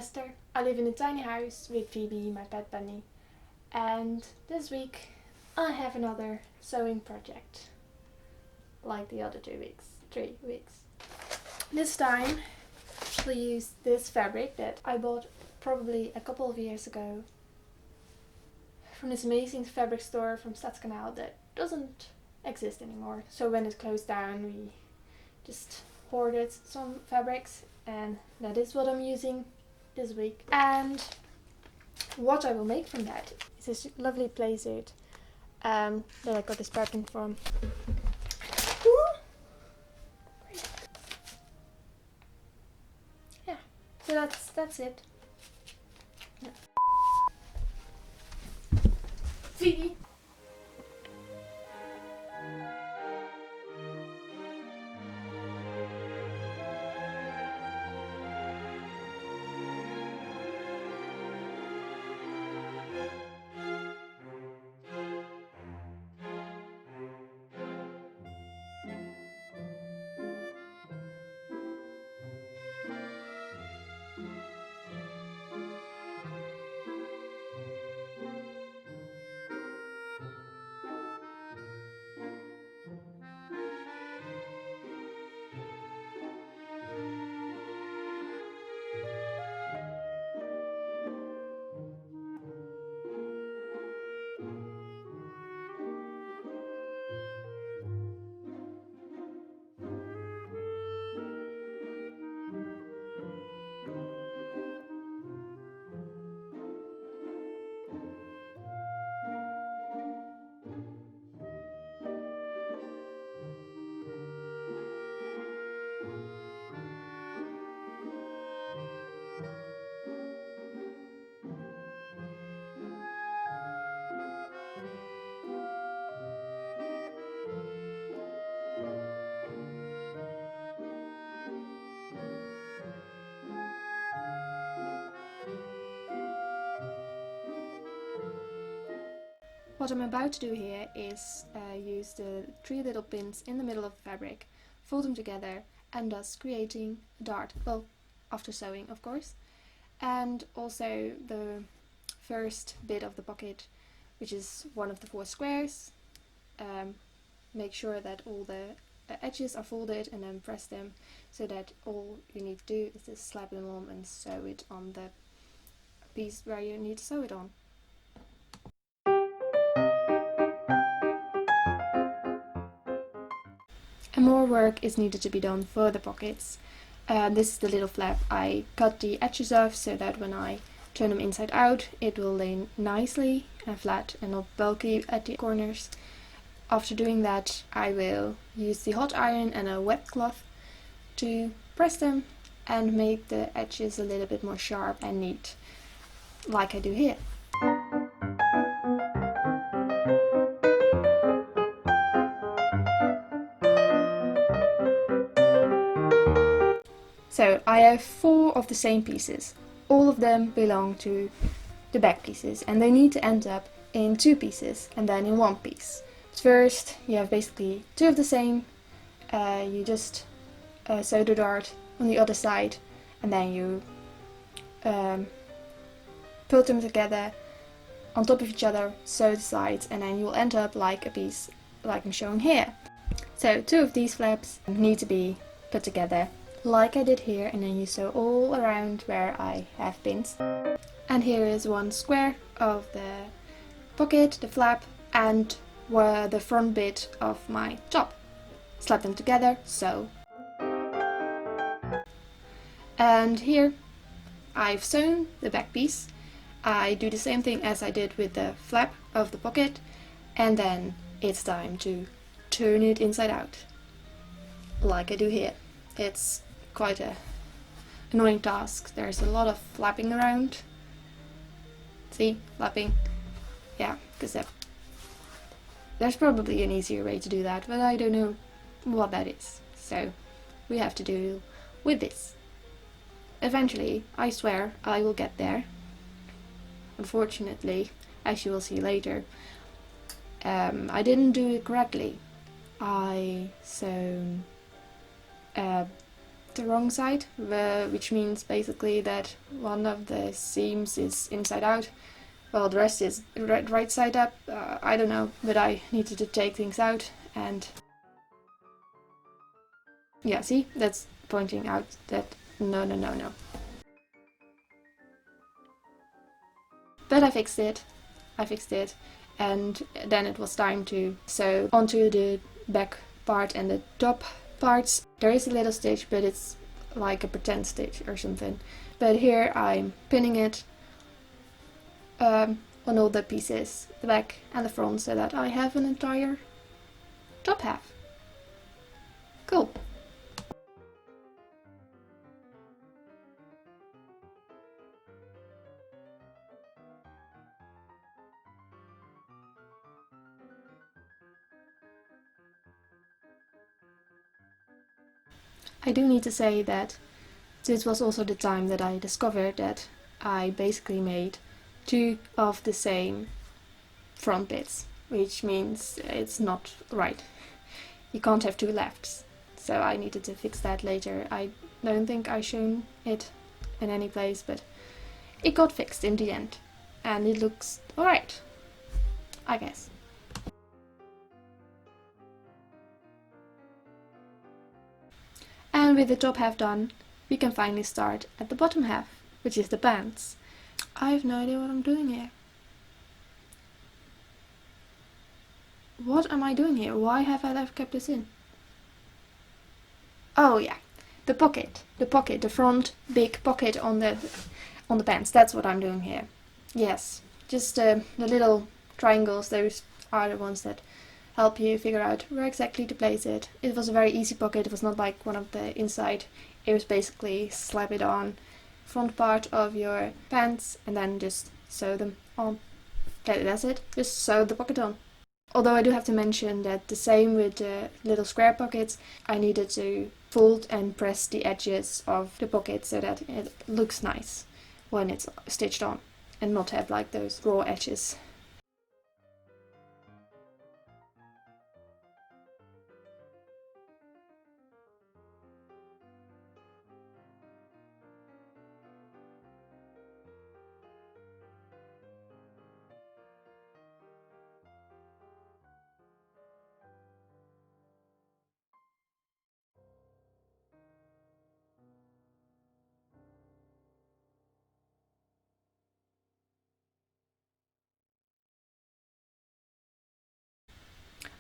Esther. I live in a tiny house with Phoebe, my pet bunny, and this week I have another sewing project, like the other 3 weeks. This time we'll use this fabric that I bought probably a couple of years ago from this amazing fabric store from Stadskanaal that doesn't exist anymore. So when it closed down, we just hoarded some fabrics, and that is what I'm using this week. And what I will make from that is this lovely playsuit that I got this pattern from. Yeah, so that's it. Yeah. Phoebe. What I'm about to do here is use the 3 little pins in the middle of the fabric, fold them together, and thus creating a dart. Well, after sewing, of course. And also the first bit of the pocket, which is one of the 4 squares. Make sure that all the edges are folded and then press them so that all you need to do is just slap them on and sew it on the piece where you need to sew it on. And more work is needed to be done for the pockets. This is the little flap. I cut the edges off so that when I turn them inside out it will lay nicely and flat and not bulky at the corners. After doing that, I will use the hot iron and a wet cloth to press them and make the edges a little bit more sharp and neat, like I do here. So I have 4 of the same pieces. All of them belong to the back pieces, and they need to end up in 2 pieces and then in 1 piece. First, you have basically 2 of the same. You just sew the dart on the other side, and then you put them together on top of each other, sew the sides, and then you'll end up like a piece like I'm showing here. So 2 of these flaps need to be put together like I did here, and then you sew all around where I have pins. And here is 1 square of the pocket, the flap, and the front bit of my top. Slap them together, sew. And here I've sewn the back piece. I do the same thing as I did with the flap of the pocket, and then it's time to turn it inside out, like I do here. It's quite a annoying task. There's a lot of flapping around. See? Flapping. Yeah, because there's probably an easier way to do that, but I don't know what that is. So we have to deal with this. Eventually, I swear, I will get there. Unfortunately, as you will see later, I didn't do it correctly. I sewn 3 the wrong side, which means basically that one of the seams is inside out. Well, the rest is right side up. I don't know, but I needed to take things out, and yeah, see, that's pointing out that no. But I fixed it, and then it was time to sew onto the back part and the top parts. There is a little stitch, but it's like a pretend stitch or something. But here I'm pinning it on all the pieces, the back and the front, so that I have an entire top half. Cool. I do need to say that this was also the time that I discovered that I basically made two of the same front bits, which means it's not right. You can't have two lefts. So I needed to fix that later. I don't think I shown it in any place, but it got fixed in the end. And it looks alright, I guess. And with the top half done, we can finally start at the bottom half, which is the pants. I have no idea what I'm doing here. What am I doing here? Why have I kept this in? Oh yeah, the pocket, the front big pocket on the pants. That's what I'm doing here. Yes, just the little triangles. Those are the ones that help you figure out where exactly to place it. It was a very easy pocket. It was not like one of the inside. It was basically slap it on front part of your pants and then just sew them on. That's it. Just sew the pocket on. Although I do have to mention that the same with the little square pockets, I needed to fold and press the edges of the pocket so that it looks nice when it's stitched on and not have like those raw edges.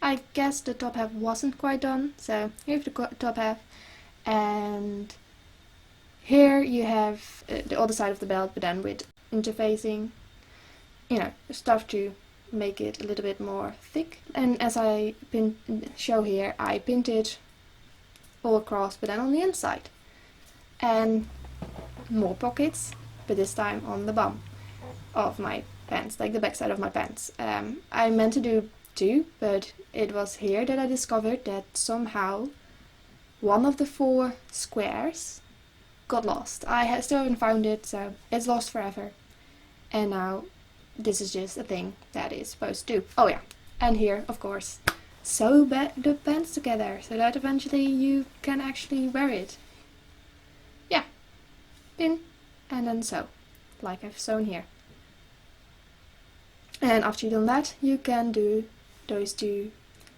I guess the top half wasn't quite done, so here's the top half, and here you have the other side of the belt, but then with interfacing, stuff to make it a little bit more thick. And as I show here, I pinned it all across, but then on the inside. And more pockets, but this time on the bum of my pants, like the back side of my pants. I meant to do two, but it was here that I discovered that somehow one of the 4 squares got lost. I still haven't found it, so it's lost forever. And now this is just a thing that is supposed to do. Oh yeah, and here, of course, sew the pants together so that eventually you can actually wear it. Yeah, pin and then sew, like I've sewn here. And after you've done that, you can do those 2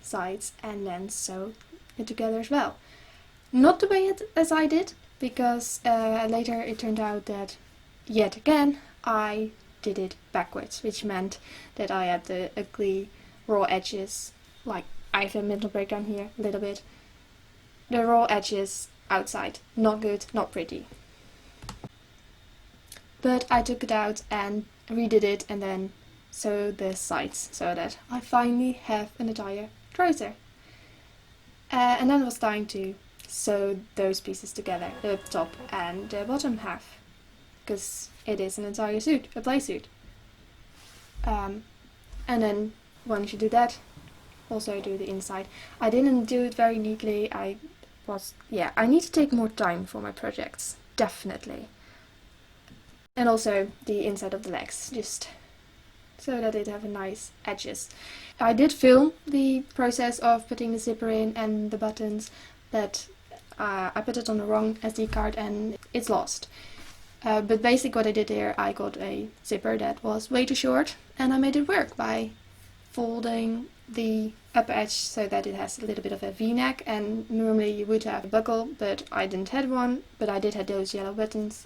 sides and then sew it together as well. Not the way as I did, because later it turned out that, yet again, I did it backwards, which meant that I had the ugly raw edges, like I have a middle breakdown here, a little bit. The raw edges outside, not good, not pretty. But I took it out and redid it and then sewed the sides so that I finally have an entire trouser. And then it was time to sew those pieces together, the top and the bottom half, because it is an entire suit, a playsuit. And then once you do that, also do the inside. I didn't do it very neatly. I need to take more time for my projects, definitely. And also the inside of the legs, just so that it have a nice edges. I did film the process of putting the zipper in and the buttons, but I put it on the wrong SD card and it's lost. But basically what I did here, I got a zipper that was way too short, and I made it work by folding the upper edge so that it has a little bit of a V-neck, and normally you would have a buckle, but I didn't have one, but I did have those yellow buttons.